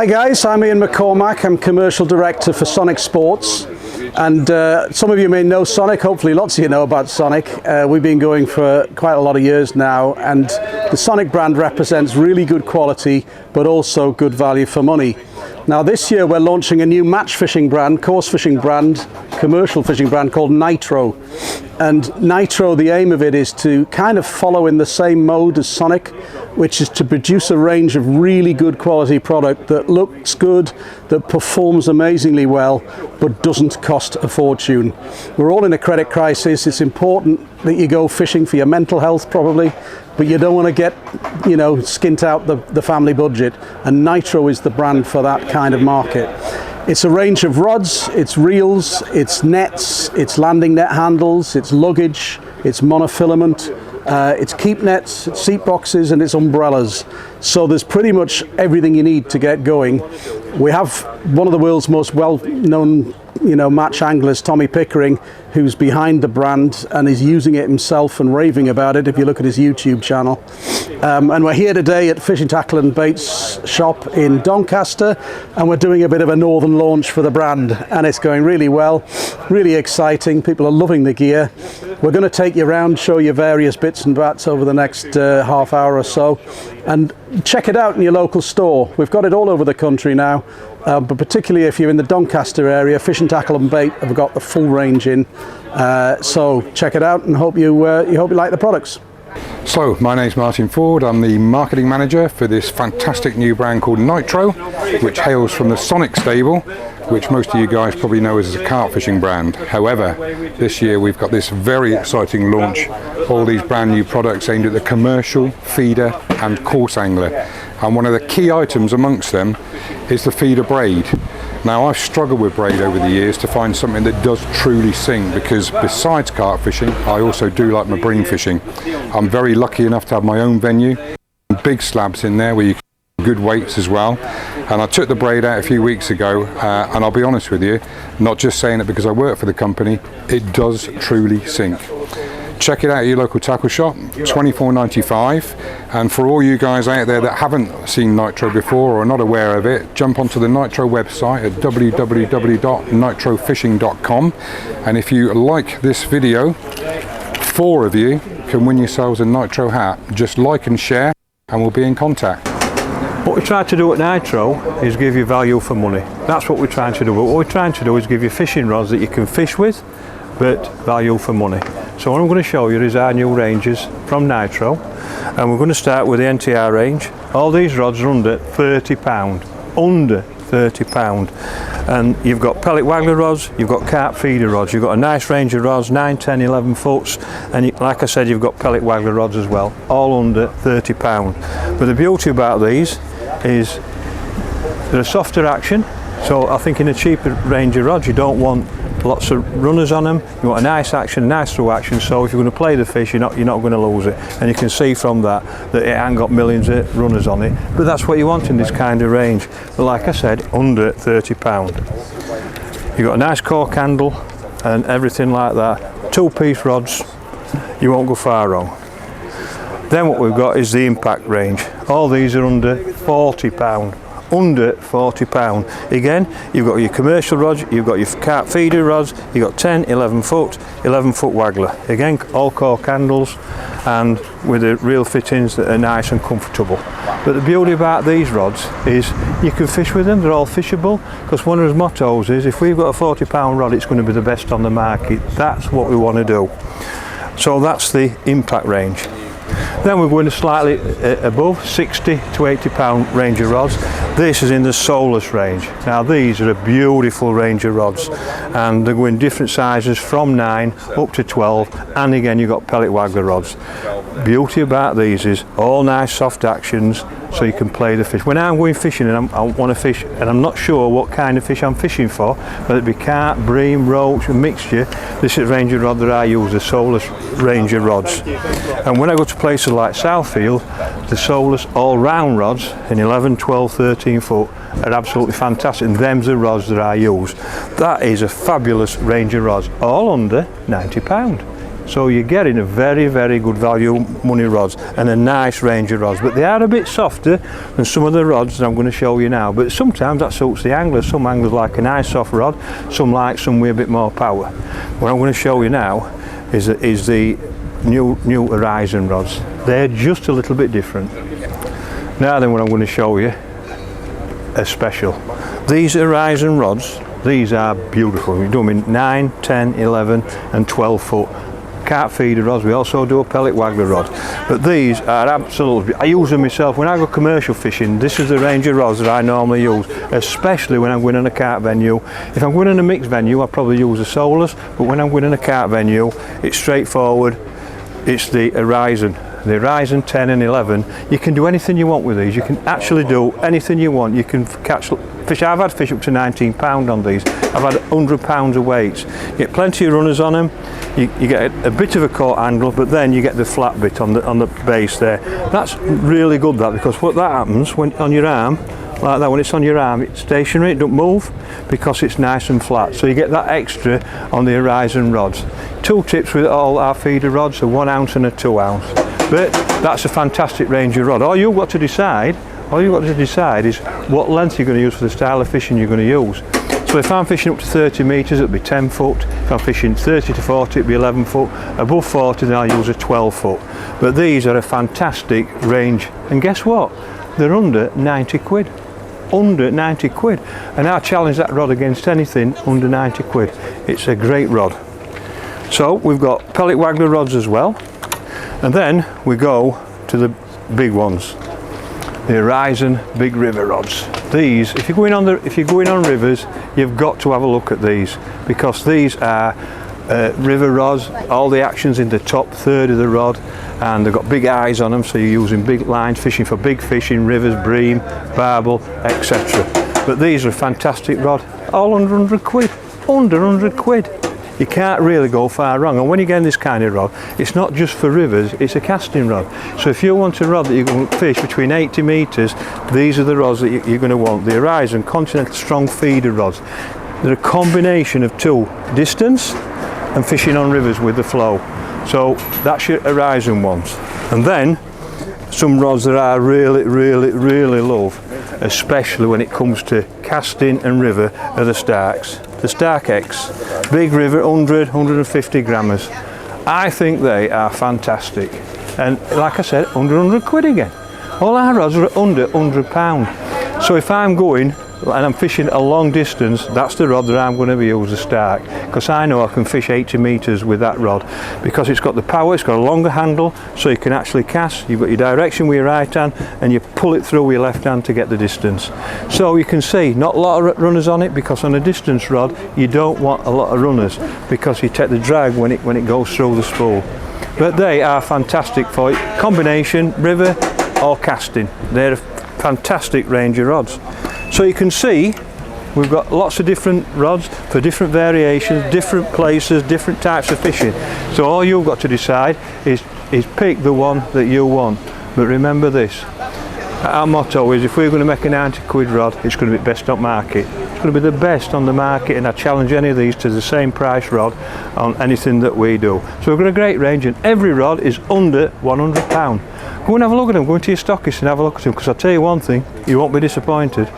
Hi guys, I'm Ian McCormack. I'm Commercial Director for Sonic Sports, and some of you may know Sonic. Hopefully lots of you know about Sonic. We've been going for quite a lot of years now, and the Sonic brand represents really good quality but also good value for money. Now this year we're launching a new match fishing brand, course fishing brand, commercial fishing brand called Nitro. And Nitro, the aim of it is to kind of follow in the same mode as Sonic, which is to produce a range of really good quality product that looks good, that performs amazingly well, but doesn't cost a fortune. We're all in a credit crisis. It's important that you go fishing for your mental health probably, but you don't want to get, you know, skint out the family budget. And Nitro is the brand for that kind of market. It's a range of rods, it's reels, it's nets, it's landing net handles, it's luggage, it's monofilament, it's keep nets, it's seat boxes, and it's umbrellas. So there's pretty much everything you need to get going. We have one of the world's most well-known, match anglers, Tommy Pickering, who's behind the brand and is using it himself and raving about it if you look at his YouTube channel. And we're here today at Fishing Tackle and Baits shop in Doncaster, and we're doing a bit of a northern launch for the brand, and it's going really well, really exciting. People are loving the gear. We're going to take you around, show you various bits and bats over the next half hour or so, and check it out in your local store. We've got it all over the country now, but particularly if you're in the Doncaster area, Fishing Tackle and Bait have got the full range in. So check it out, and hope you like the products. So, my name's Martin Ford. I'm the marketing manager for this fantastic new brand called Nitro, which hails from the Sonic stable, which most of you guys probably know as a carp fishing brand. However, this year we've got this very exciting launch, all these brand new products aimed at the commercial, feeder and course angler. And one of the key items amongst them is the feeder braid. Now, I've struggled with braid over the years to find something that does truly sing, because besides carp fishing, I also do like my bream fishing. I'm very lucky enough to have my own venue, big slabs in there where you can get good weights as well. And I took the braid out a few weeks ago, and I'll be honest with you, not just saying it because I work for the company, it does truly sink. Check it out at your local tackle shop, $24.95. And for all you guys out there that haven't seen Nitro before or are not aware of it, jump onto the Nitro website at www.nitrofishing.com. And if you like this video, 4 of you can win yourselves a Nitro hat. Just like and share, and we'll be in contact. What we try to do at Nitro is give you value for money. That's what we're trying to do. But what we're trying to do is give you fishing rods that you can fish with, but value for money. So what I'm going to show you is our new ranges from Nitro, and we're going to start with the NTR range. All these rods are under £30, under £30, and you've got pellet waggler rods, you've got carp feeder rods, you've got a nice range of rods, 9, 10, 11 foots, and like I said, you've got pellet waggler rods as well, all under £30. But the beauty about these is they're a softer action. So I think in a cheaper range of rods you don't want lots of runners on them. You want a nice action, nice through action, so if you're going to play the fish you're not going to lose it. And you can see from that it ain't got millions of runners on it, but that's what you want in this kind of range. But like I said, under £30. You've got a nice cork handle and everything like that. 2-piece rods, you won't go far wrong. Then what we've got is the impact range. All these are under £40. Under £40. Again, you've got your commercial rods, you've got your carp feeder rods, you've got 10, 11 foot waggler. Again, all cork handles and with the real fittings that are nice and comfortable. But the beauty about these rods is you can fish with them, they're all fishable, because one of his mottos is if we've got a £40 rod it's going to be the best on the market. That's what we want to do. So that's the impact range. Then we're going to slightly above £60 to £80 range of rods. This is in the Solas range. Now these are a beautiful range of rods, and they're going different sizes from 9 up to 12, and again you've got pellet waggler rods. Beauty about these is all nice soft actions, so you can play the fish. When I'm going fishing and I want to fish and I'm not sure what kind of fish I'm fishing for, whether it be carp, bream, roach, a mixture, this is the range of rod that I use, the Solas range of rods. And when I go to places like Southfield, the Solas all-round rods in 11, 12, 13 foot are absolutely fantastic, and them's the rods that I use. That is a fabulous range of rods, all under £90. So you're getting a very, very good value money rods and a nice range of rods, but they are a bit softer than some of the rods that I'm going to show you now. But sometimes that suits the angler. Some anglers like a nice soft rod, some like some with a bit more power. What I'm going to show you now is the new Horizon rods. They're just a little bit different. Now then, what I'm going to show you, a special. These Horizon rods, these are beautiful. We do them in 9, 10, 11 and 12 foot carp feeder rods. We also do a pellet waggler rod, but these are absolutely, I use them myself when I go commercial fishing. This is the range of rods that I normally use, especially when I'm going on a carp venue. If I'm going on a mixed venue, I probably use the Solas, but when I'm going on a carp venue, it's straightforward. It's the Horizon. The Horizon 10 and 11, you can do anything you want with these. You can actually do anything you want. You can catch fish. I've had fish up to 19 pound on these. I've had 100 pounds of weights. You get plenty of runners on them. You get a bit of a caught handle, but then you get the flat bit on the base there. That's really good, that, because what that happens when on your arm, like that, when it's on your arm, it's stationary, it don't move because it's nice and flat. So you get that extra on the Horizon rods. 2 tips with all our feeder rods, a 1 ounce and a 2 ounce. But that's a fantastic range of rod. All you've got to decide is what length you're going to use for the style of fishing you're going to use. So if I'm fishing up to 30 metres, it'll be 10 foot. If I'm fishing 30 to 40, it'll be 11 foot. Above 40, then I'll use a 12 foot. But these are a fantastic range. And guess what? They're under 90 quid. Under 90 quid. And I challenge that rod against anything under 90 quid. It's a great rod. So we've got pellet waggler rods as well. And then we go to the big ones, the Horizon big river rods. These, if you're going on rivers, you've got to have a look at these, because these are river rods. All the action's in the top third of the rod, and they've got big eyes on them, so you're using big lines, fishing for big fish in rivers, bream, barbel, etc. But these are a fantastic rod, all under 100 quid, under 100 quid. You can't really go far wrong. And when you get this kind of rod, it's not just for rivers, it's a casting rod. So if you want a rod that you can fish between 80 metres, these are the rods that you're going to want. The Horizon Continental Strong Feeder rods. They're a combination of 2, distance and fishing on rivers with the flow. So that's your Horizon ones. And then some rods that I really, really, really love, especially when it comes to casting and river, are the Starks. The Stark X, big river, 100, 150 grammars. I think they are fantastic. And like I said, under 100 quid again. All our rods are under 100 pound. So if I'm going and I'm fishing a long distance, that's the rod that I'm going to be using, the Stark, because I know I can fish 80 metres with that rod, because it's got the power, it's got a longer handle, so you can actually cast. You've got your direction with your right hand and you pull it through with your left hand to get the distance. So you can see not a lot of runners on it, because on a distance rod you don't want a lot of runners, because you take the drag when it goes through the spool. But they are fantastic for combination river or casting. They're a fantastic range of rods. So you can see we've got lots of different rods for different variations, different places, different types of fishing. So all you've got to decide is pick the one that you want. But remember this, our motto is, if we're going to make a 90 quid rod, it's going to be best on market. It's going to be the best on the market, and I challenge any of these to the same price rod on anything that we do. So we've got a great range, and every rod is under £100. Go and have a look at them, go into your stockist and have a look at them, because I'll tell you one thing, you won't be disappointed.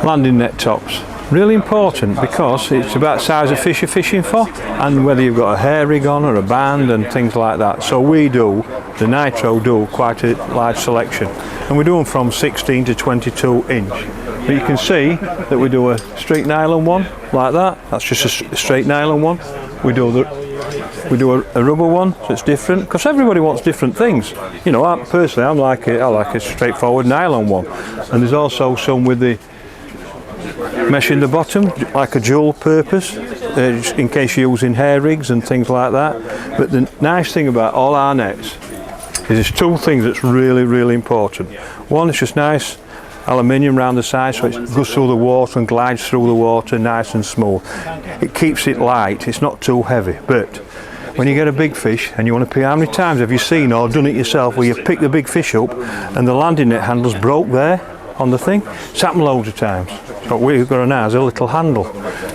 Landing net tops, really important, because it's about the size of fish you're fishing for, and whether you've got a hair rig on or a band and things like that. So we do, the Nitro do quite a large selection, and we do them from 16 to 22 inch. But you can see that we do a straight nylon one like that. That's just a straight nylon one. We do a rubber one, so it's different, because everybody wants different things. You know, I like a straightforward nylon one, and there's also some with the mesh in the bottom, like a dual purpose, in case you're using hair rigs and things like that. But the nice thing about all our nets is there's 2 things that's really, really important. One, it's just nice aluminium around the side, so it goes through the water and glides through the water nice and smooth. It keeps it light, it's not too heavy. But when you get a big fish and you want to pick, how many times have you seen or done it yourself where you pick the big fish up and the landing net handle's broke there on the thing? It's happened loads of times. So what we've got on ours is a little handle.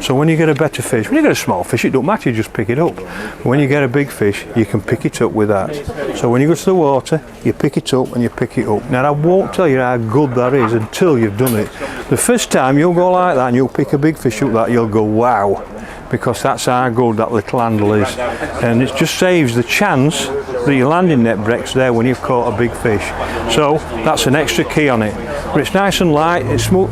So when you get a better fish, when you get a small fish, it don't matter, you just pick it up. But when you get a big fish, you can pick it up with that. So when you go to the water, you pick it up and you pick it up. Now I won't tell you how good that is until you've done it. The first time you'll go like that and you'll pick a big fish up that, you'll go wow, because that's how good that little handle is. And it just saves the chance that your landing net breaks there when you've caught a big fish. So that's an extra key on it. But it's nice and light, it's smooth,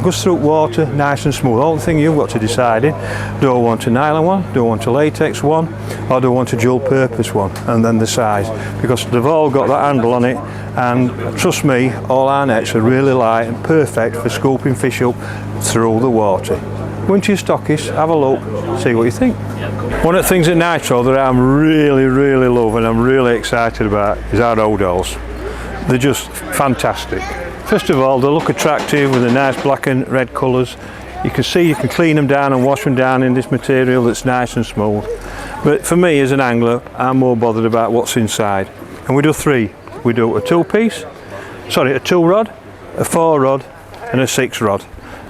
goes through water, nice and smooth. All the thing you've got to decide in, do I want a nylon one, do I want a latex one, or do I want a dual purpose one, and then the size. Because they've all got that handle on it, and trust me, all our nets are really light and perfect for scooping fish up through the water. Go into your stockists, have a look, see what you think. One of the things at Nitro that I'm really love and I'm really excited about is our Holdalls. They're just fantastic. First of all, they look attractive with the nice black and red colours. You can see you can clean them down and wash them down in this material that's nice and smooth. But for me as an angler, I'm more bothered about what's inside. And we do three. We do a two rod, a 4 rod and a 6 rod.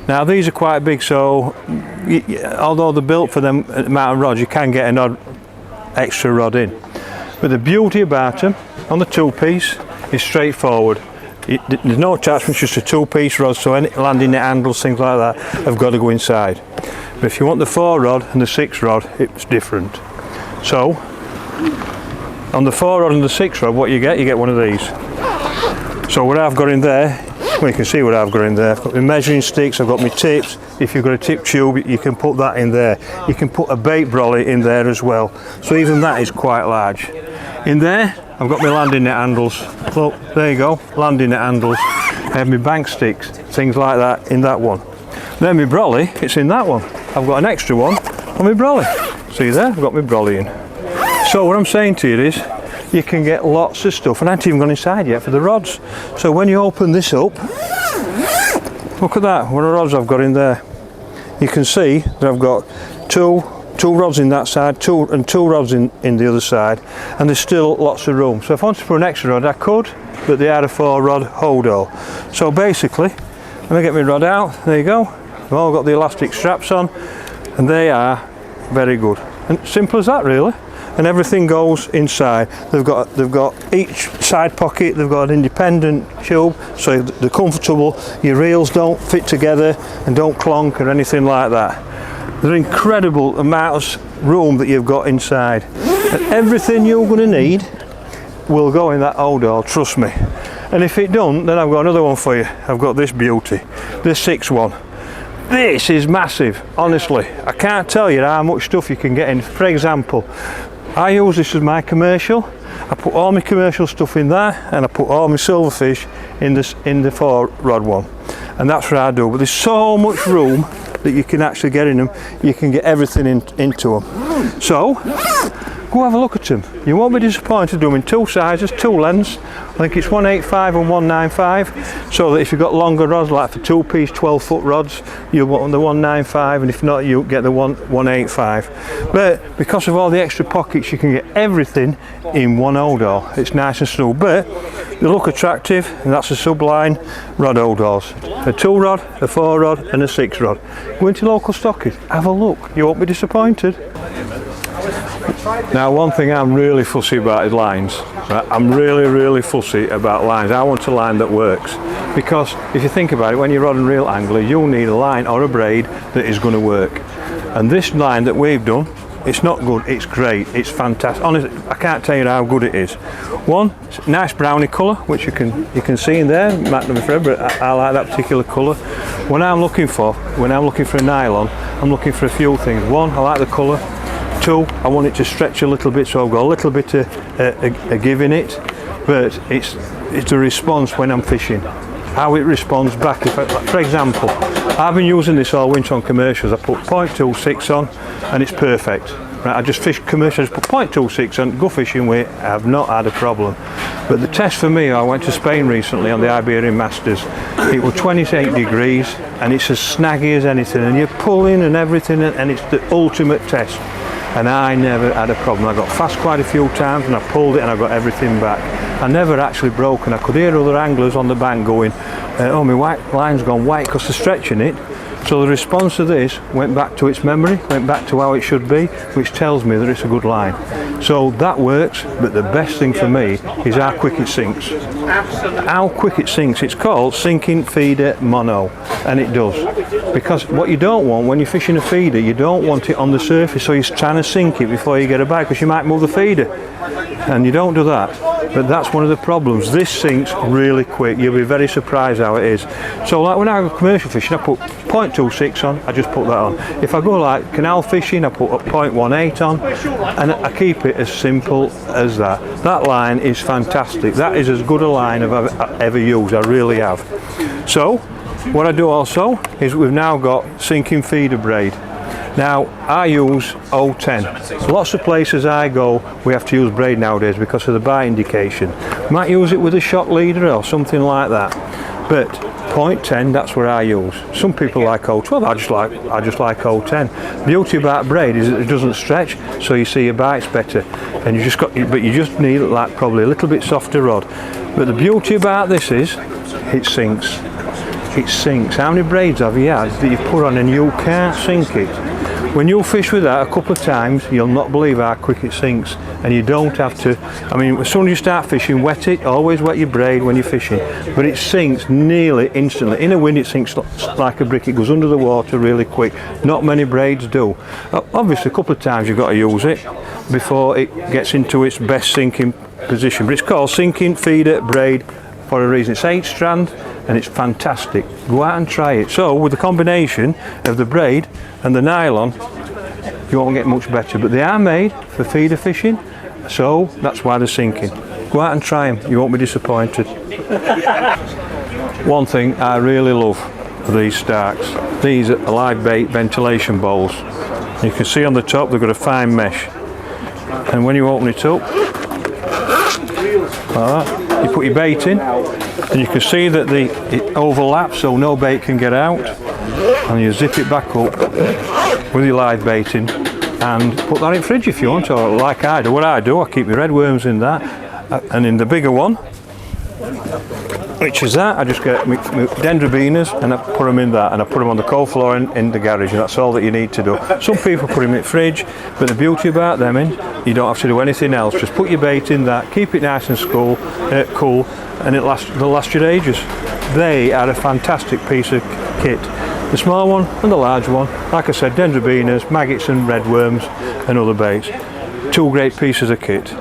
Now these are quite big, so although they're built for them amount of rods, you can get an odd extra rod in. But the beauty about them on the 2-piece is straightforward. There's no attachments, just a 2-piece rod, so any landing net handles, things like that, have got to go inside. But if you want the 4 rod and the 6 rod, it's different. So on the 4 rod and the 6 rod, what you get one of these. So what I've got in there, well, you can see what I've got in there. I've got my measuring sticks, I've got my tips. If you've got a tip tube, you can put that in there. You can put a bait brolly in there as well. So even that is quite large. In there, I've got my landing net handles. Look, there you go, landing net handles. I have my bank sticks, things like that in that one. Then my brolly, it's in that one. I've got an extra one on my brolly. See there, I've got my brolly in. So what I'm saying to you is, you can get lots of stuff, and I haven't even gone inside yet for the rods. So when you open this up, look at that, what rods I've got in there. You can see that I've got two rods in that side, two rods in the other side, and there's still lots of room. So if I wanted to put an extra rod, I could, but they are a 4 rod Holdall. So basically, when I get my rod out, there you go, I've all got the elastic straps on, and they are very good. And simple as that really. And everything goes inside. They've got each side pocket, they've got an independent tube, so they're comfortable. Your reels don't fit together and don't clonk or anything like that. There's an incredible amount of room that you've got inside. And everything you're going to need will go in that Holdall, trust me. And if it don't, then I've got another one for you. I've got this beauty, this 6 one. This is massive, honestly. I can't tell you how much stuff you can get in. For example, I use this as my commercial. I put all my commercial stuff in there, and I put all my silverfish in the 4 rod one, and that's what I do. But there's so much room that you can actually get in them. You can get everything into them. So go have a look at them. You won't be disappointed. Do them in 2 sizes, 2 lengths. I think it's 185 and 195. So that if you've got longer rods, like for 2-piece 12-foot rods, you'll want the 195, and if not, you'll get the 185. But because of all the extra pockets, you can get everything in one Holdall. It's nice and smooth, but they look attractive, and that's a subline rod Holdalls. A 2 rod, a 4 rod, and a 6 rod. Go into local stockists, have a look. You won't be disappointed. Now, one thing I'm really fussy about is lines. Right? I'm really fussy about lines. I want a line that works, because if you think about it, when you're a rod and reel angler, you'll need a line or a braid that is going to work. And this line that we've done, it's not good, it's great, it's fantastic. Honestly, I can't tell you how good it is. One, it's a nice brownie colour, which you can see in there. It might not be for everybody, but I like that particular colour. When I'm looking for a nylon, I'm looking for a few things. One, I like the colour. 2, I want it to stretch a little bit, so I've got a little bit of a give in it, but it's a response when I'm fishing. How it responds back. For example, I've been using this all winter on commercials. I put 0.26 on, and it's perfect. Right, I just fish commercials, put 0.26 on, go fishing with it, I have not had a problem. But the test for me, I went to Spain recently on the Iberian Masters. It was 28 degrees, and it's as snaggy as anything, and you're pulling and everything, and it's the ultimate test. And I never had a problem. I got fast quite a few times, and I pulled it and I got everything back. I never actually broke, and I could hear other anglers on the bank going, oh, my white line's gone white, because they're stretching it. So the response to this went back to its memory, went back to how it should be, which tells me that it's a good line. So that works, but the best thing for me is how quick it sinks. How quick it sinks. It's called sinking feeder mono, and it does. Because what you don't want when you're fishing a feeder, you don't want it on the surface, so you're trying to sink it before you get a bite, because you might move the feeder, and you don't do that. But that's one of the problems. This sinks really quick. You'll be very surprised how it is. So like when I go commercial fishing, I put 0.26 on, I just put that on. If I go like canal fishing, I put 0.18 on, and I keep it as simple as that. That line is fantastic. That is as good a line I've ever used, I really have. So what I do also is we've now got sinking feeder braid. Now I use 010. Lots of places I go we have to use braid nowadays because of the bite indication. Might use it with a shock leader or something like that, but 0.10, that's what I use. Some people like 012, I just like 010. Beauty about braid is that it doesn't stretch, so you see your bites better, and but you just need like probably a little bit softer rod. But the beauty about this is it sinks. It sinks. How many braids have you had that you've put on and you can't sink it? When you fish with that a couple of times, you'll not believe how quick it sinks, and you don't have to. I mean, as soon as you start fishing, wet it. Always wet your braid when you're fishing, but it sinks nearly instantly. In a wind, it sinks like a brick. It goes under the water really quick. Not many braids do. Obviously, a couple of times you've got to use it before it gets into its best sinking position. But it's called sinking feeder braid for a reason. It's 8 strand. And it's fantastic. Go out and try it. So with the combination of the braid and the nylon, you won't get much better, but they are made for feeder fishing, so that's why they're sinking. Go out and try them, you won't be disappointed. One thing I really love are these starks. These are live bait ventilation bowls. You can see on the top they've got a fine mesh, and when you open it up like that, you put your bait in, and you can see that it overlaps so no bait can get out, and you zip it back up with your live bait in and put that in the fridge if you want, or like I do. What I do, I keep my red worms in that, and in the bigger one, which is that, I just get my dendrobinas and I put them in that, and I put them on the cold floor in the garage, and that's all that you need to do. Some people put them in the fridge, but the beauty about them you don't have to do anything else. Just put your bait in that, keep it nice and cool, and they'll last you ages. They are a fantastic piece of kit. The small one and the large one. Like I said, dendrobinas, maggots and red worms and other baits. 2 great pieces of kit.